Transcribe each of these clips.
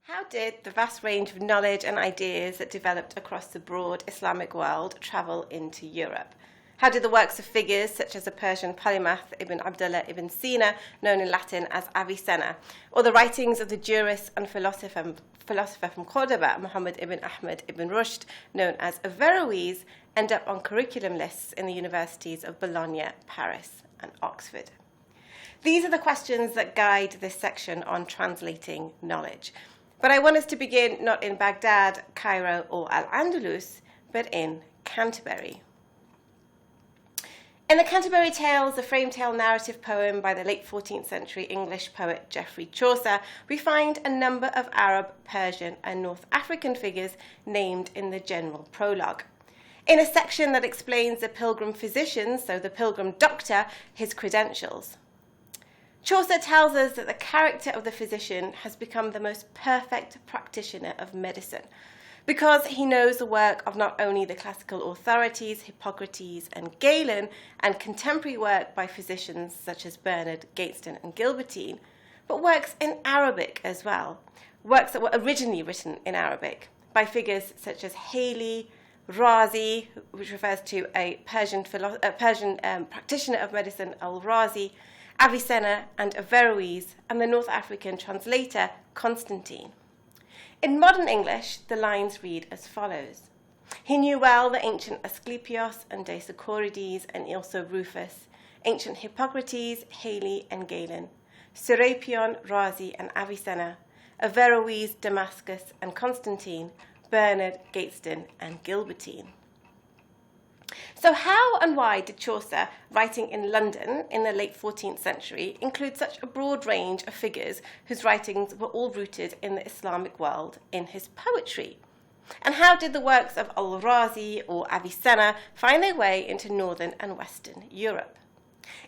How did the vast range of knowledge and ideas that developed across the broad Islamic world travel into Europe? How did the works of figures such as the Persian polymath Ibn Abdullah ibn Sina, known in Latin as Avicenna, or the writings of the jurist and philosopher from Cordoba, Muhammad ibn Ahmad ibn Rushd, known as Averroes, end up on curriculum lists in the universities of Bologna, Paris, and Oxford? These are the questions that guide this section on translating knowledge. But I want us to begin not in Baghdad, Cairo, or al-Andalus, but in Canterbury. In the Canterbury Tales, the frame-tale narrative poem by the late 14th century English poet Geoffrey Chaucer, we find a number of Arab, Persian, and North African figures named in the general prologue. In a section that explains the pilgrim physician, so the pilgrim doctor, his credentials. Chaucer tells us that the character of the physician has become the most perfect practitioner of medicine, because he knows the work of not only the classical authorities, Hippocrates and Galen, and contemporary work by physicians such as Bernard, Gateston and Gilbertine, but works in Arabic as well, works that were originally written in Arabic by figures such as Haley, Razi, which refers to a Persian practitioner of medicine, al-Razi, Avicenna and Averroes, and the North African translator, Constantine. In modern English, the lines read as follows. He knew well the ancient Asclepios and Deisocorides and also Rufus, ancient Hippocrates, Haley and Galen, Serapion, Razi and Avicenna, Averroes, Damascus and Constantine, Bernard, Gateston and Gilbertine. So how and why did Chaucer, writing in London in the late 14th century, include such a broad range of figures whose writings were all rooted in the Islamic world in his poetry? And how did the works of al-Razi or Avicenna find their way into northern and western Europe?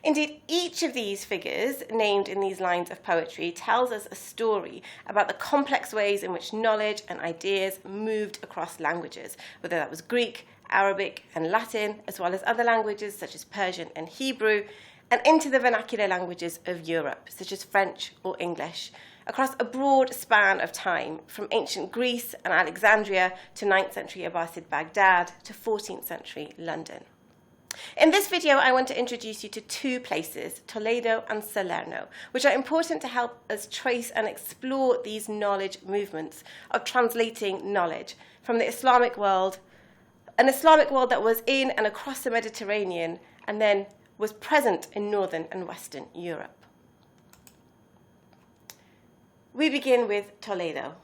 Indeed, each of these figures, named in these lines of poetry, tells us a story about the complex ways in which knowledge and ideas moved across languages, whether that was Greek, Arabic and Latin, as well as other languages such as Persian and Hebrew, and into the vernacular languages of Europe, such as French or English, across a broad span of time, from ancient Greece and Alexandria to 9th century Abbasid Baghdad to 14th century London. In this video, I want to introduce you to two places, Toledo and Salerno, which are important to help us trace and explore these knowledge movements of translating knowledge from the Islamic world, an Islamic world that was in and across the Mediterranean and then was present in northern and western Europe. We begin with Toledo.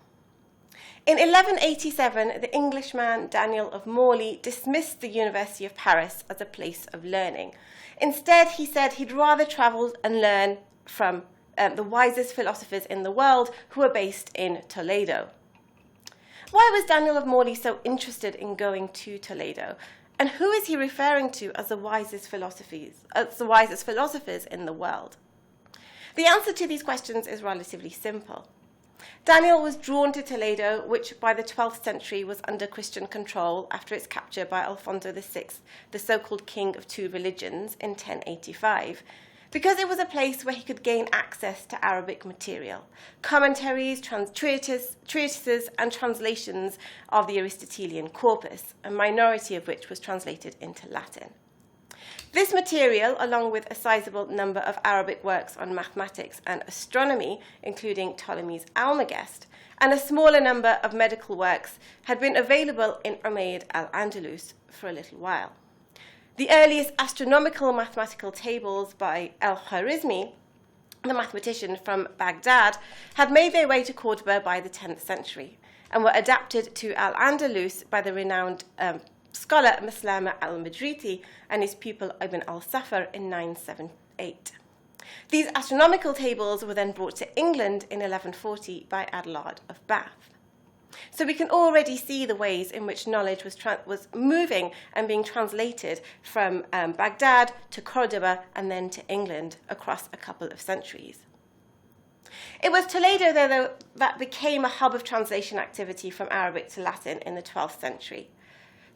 In 1187, the Englishman Daniel of Morley dismissed the University of Paris as a place of learning. Instead, he said he'd rather travel and learn from the wisest philosophers in the world who were based in Toledo. Why was Daniel of Morley so interested in going to Toledo? And who is he referring to as the wisest philosophers in the world? The answer to these questions is relatively simple. Daniel was drawn to Toledo, which by the 12th century was under Christian control after its capture by Alfonso VI, the so-called king of two religions, in 1085, because it was a place where he could gain access to Arabic material, commentaries, treatises, and translations of the Aristotelian corpus, a minority of which was translated into Latin. This material, along with a sizable number of Arabic works on mathematics and astronomy, including Ptolemy's Almagest, and a smaller number of medical works, had been available in Umayyad al-Andalus for a little while. The earliest astronomical mathematical tables by al-Khwarizmi, the mathematician from Baghdad, had made their way to Cordoba by the 10th century and were adapted to al-Andalus by the renowned scholar Maslama al-Madriti and his pupil Ibn al-Safar in 978. These astronomical tables were then brought to England in 1140 by Adelard of Bath. So we can already see the ways in which knowledge was moving and being translated from Baghdad to Cordoba and then to England across a couple of centuries. It was Toledo, though, that became a hub of translation activity from Arabic to Latin in the 12th century.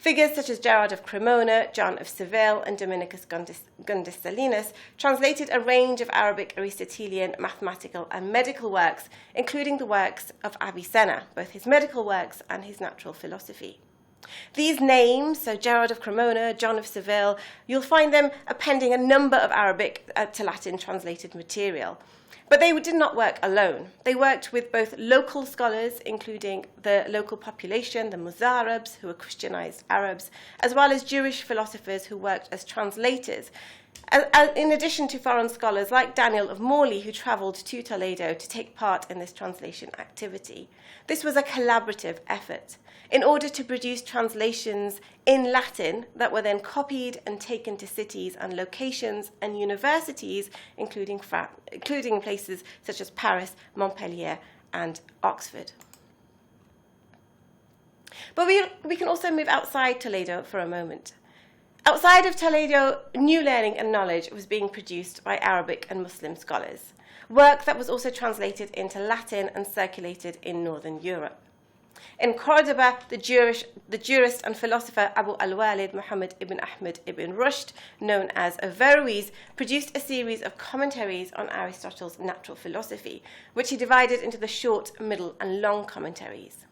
Figures such as Gerard of Cremona, John of Seville, and Dominicus Gundisalinus translated a range of Arabic Aristotelian mathematical and medical works, including the works of Avicenna, both his medical works and his natural philosophy. These names, so Gerard of Cremona, John of Seville, you'll find them appending a number of Arabic to Latin translated material. But they did not work alone. They worked with both local scholars, including the local population, the Mozarabs, who were Christianized Arabs, as well as Jewish philosophers who worked as translators, in addition to foreign scholars like Daniel of Morley, who travelled to Toledo to take part in this translation activity. This was a collaborative effort in order to produce translations in Latin that were then copied and taken to cities and locations and universities, including places such as Paris, Montpellier, and Oxford. But we can also move outside Toledo for a moment. Outside of Toledo, new learning and knowledge was being produced by Arabic and Muslim scholars, work that was also translated into Latin and circulated in Northern Europe. In Cordoba, the jurist and philosopher Abu al-Walid Muhammad ibn Ahmed ibn Rushd, known as Averroes, produced a series of commentaries on Aristotle's natural philosophy, which he divided into the short, middle, and long commentaries.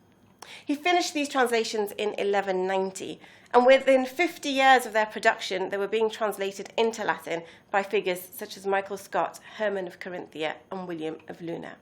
He finished these translations in 1190, and within 50 years of their production, they were being translated into Latin by figures such as Michael Scott, Herman of Carinthia, and William of Luna.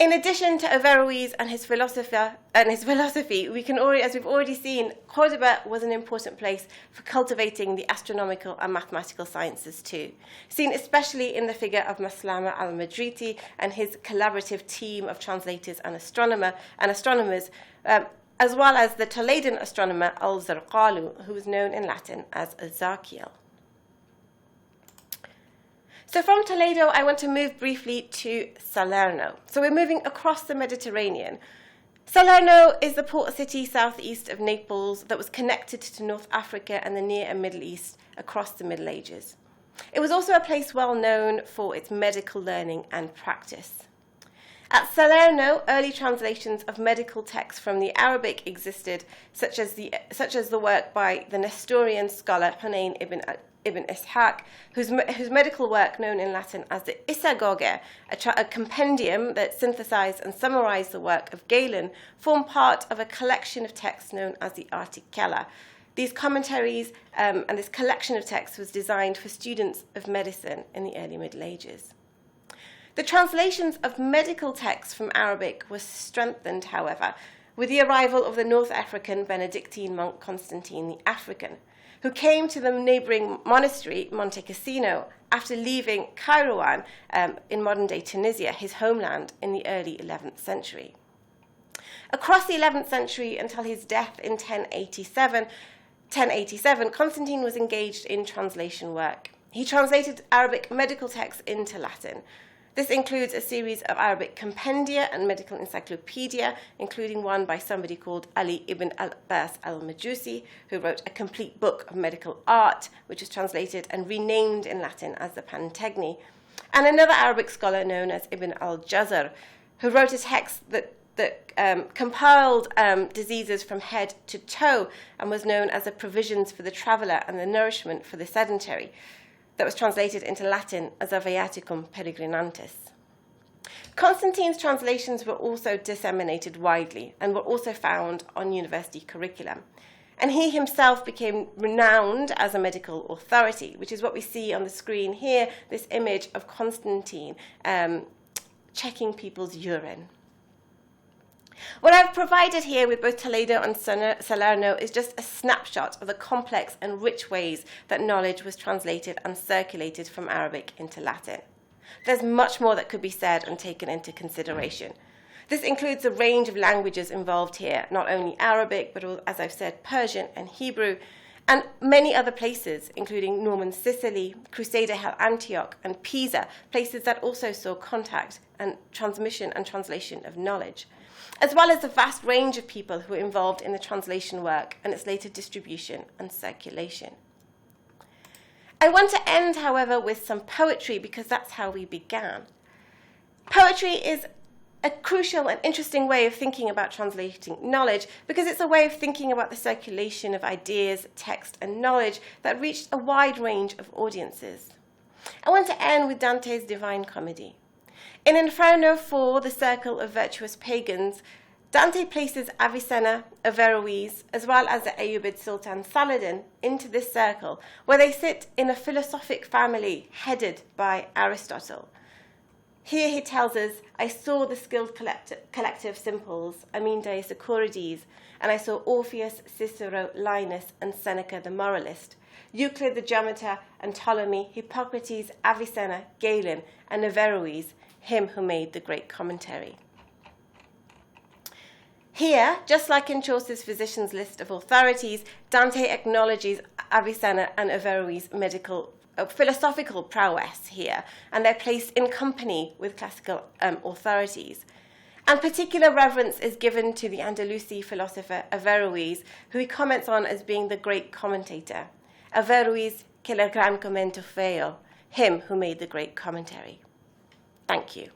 In addition to Averroes and his philosophy, we can already, as we've already seen, Cordoba was an important place for cultivating the astronomical and mathematical sciences too, seen especially in the figure of Maslama al-Madriti and his collaborative team of translators and astronomers, as well as the Toledan astronomer al-Zarqalu, who was known in Latin as Ezekiel. So from Toledo, I want to move briefly to Salerno. So we're moving across the Mediterranean. Salerno is the port city southeast of Naples that was connected to North Africa and the Near and Middle East across the Middle Ages. It was also a place well known for its medical learning and practice. At Salerno, early translations of medical texts from the Arabic existed, such as the work by the Nestorian scholar Hunayn ibn Ishaq, whose medical work, known in Latin as the Isagoge, a compendium that synthesized and summarized the work of Galen, formed part of a collection of texts known as the Articella. These commentaries and this collection of texts was designed for students of medicine in the early Middle Ages. The translations of medical texts from Arabic were strengthened, however, with the arrival of the North African Benedictine monk Constantine the African, who came to the neighbouring monastery, Monte Cassino, after leaving Kairouan in modern-day Tunisia, his homeland, in the early 11th century. Across the 11th century until his death in 1087, Constantine was engaged in translation work. He translated Arabic medical texts into Latin. This includes a series of Arabic compendia and medical encyclopedia, including one by somebody called Ali ibn al-Abbas al-Majusi, who wrote a complete book of medical art, which was translated and renamed in Latin as the Pantegni, and another Arabic scholar known as Ibn al-Jazar, who wrote a text that compiled diseases from head to toe and was known as the Provisions for the Traveller and the Nourishment for the Sedentary, that was translated into Latin as a Viaticum Peregrinantis. Constantine's translations were also disseminated widely and were also found on university curriculum. And he himself became renowned as a medical authority, which is what we see on the screen here, this image of Constantine checking people's urine. What I've provided here with both Toledo and Salerno is just a snapshot of the complex and rich ways that knowledge was translated and circulated from Arabic into Latin. There's much more that could be said and taken into consideration. This includes a range of languages involved here, not only Arabic, but as I've said, Persian and Hebrew, and many other places, including Norman Sicily, Crusader Hell Antioch, and Pisa, places that also saw contact and transmission and translation of knowledge, as well as the vast range of people who were involved in the translation work and its later distribution and circulation. I want to end, however, with some poetry because that's how we began. Poetry is a crucial and interesting way of thinking about translating knowledge, because it's a way of thinking about the circulation of ideas, text, and knowledge that reached a wide range of audiences. I want to end with Dante's Divine Comedy. In Inferno 4, the circle of virtuous pagans, Dante places Avicenna, Averroes, as well as the Ayyubid Sultan Saladin into this circle, where they sit in a philosophic family headed by Aristotle. Here he tells us, I saw the skilled collective simples, Amindes, Socrates, and I saw Orpheus, Cicero, Linus, and Seneca the moralist, Euclid the geometer, and Ptolemy, Hippocrates, Avicenna, Galen, and Averroes, him who made the great commentary. Here, just like in Chaucer's physician's list of authorities, Dante acknowledges Avicenna and Averroes' philosophical prowess here, and they're placed in company with classical authorities. And particular reverence is given to the Andalusi philosopher Averroes, who he comments on as being the great commentator. Averroes, que el gran commento feo, him who made the great commentary. Thank you.